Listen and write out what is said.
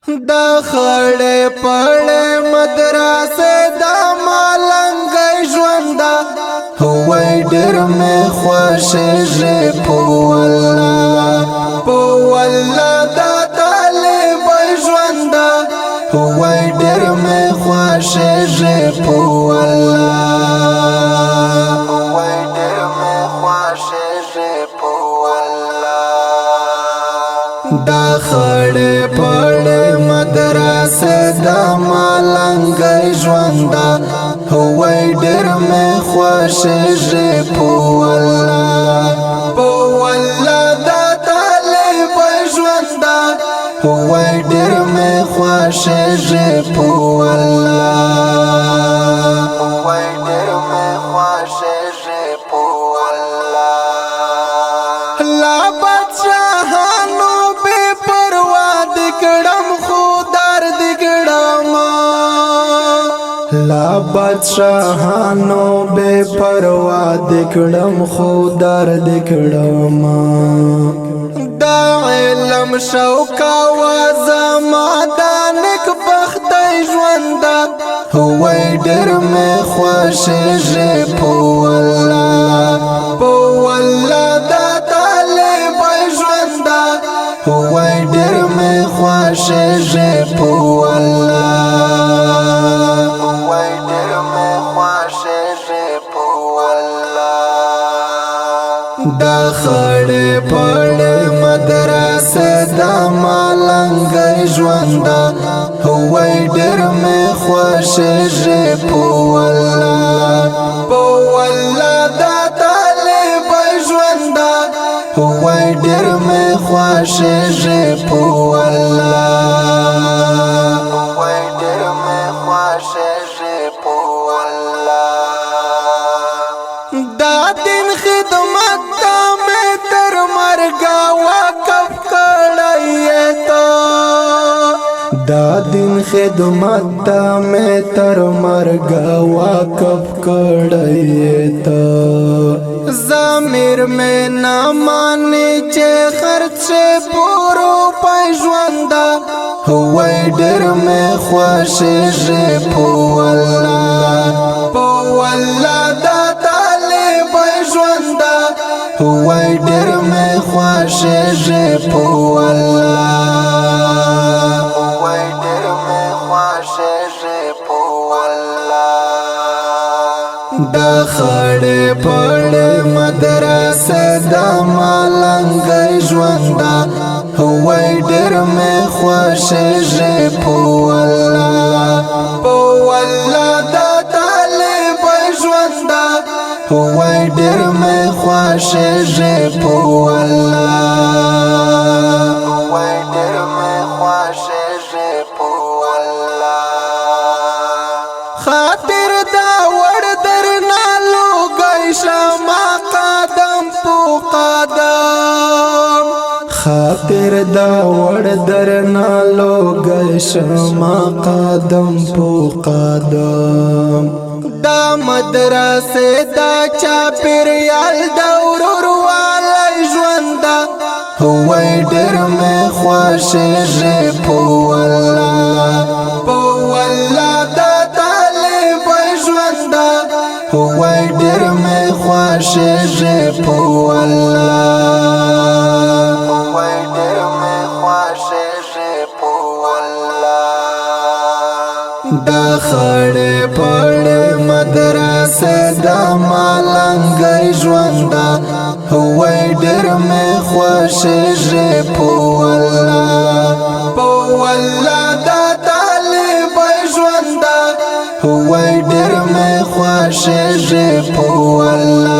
دا خړې پړې مدرسې دا ملنګي ژوندا هوای ډېر مې خوښېږي په والله دا طالب ژوندا هوای ډېر مې خوښېږي په والله هوای ډېر مې خوښېږي په دا خړې پړې مدرسې دا ملنګي ژوندا هوای ډېر مې خوښېږي په والله دا طالب ژوندا هوای ډېر مې خوښېږي په والله هوای ډېر مې خوښېږي په والله لا بادشاهانو بے پروا دکړم خو درد کړم لا بادشاهانو بے پروا دکړم خو درد کړم دا علم شوق او زمادانک بخت ژوندا هوای ډېر مې خوښېږي په والله دا طالب ژوندا هوای ډېر مې خوښېږي په والله هوای ډېر مې خوښېږي په والله دا خړې پړې مدرسې دا ملنګي ژوندا هوای ډېر مې خوښېږي په والله دا طالب ژوندا هوای ډېر مې خوښېږي په والله هوای ډېر مې خوښېږي په والله دا دین خدمت ته مې تر مرګه وقف کړی ته دا دین خدمت ته مې تر مرګه وقف کړی ته ضمیر مې نه ماني چې خرڅ پورو په ژوندا هوای ډېر مې خوښېږي په والله دا طالب ژوندا هوای ډېر مې خوښېږي په والله هوای ډېر مې خوښېږي په والله دا خړې پړې مدرسې دا ملنګي ژوندا هوای ډېر مې خوښېږي په والله دا طالب ژوندا هوای ډېر مې خوښېږي په والله هوای ډېر مې خوښېږي په والله خاطر دا وړ درنا لوګی شمه قدم په قدم خاطر دا وړ درنا لوګی شمه قدم په قدم دا مدرسې دا چاپېریال دا وروروالی ژوندا هوای ډېر مې خوښېږي په والله دا طالب ژوندا هوای ډېر مې خوښېږي په والله هوای ډېر مې خوښېږي په والله دا خړې پړې مدرسې دا ملنګي ژوندا هوای ډېر مې خوښېږي په والله دا طالب ژوندا هوای ډېر مې خوښېږي په والله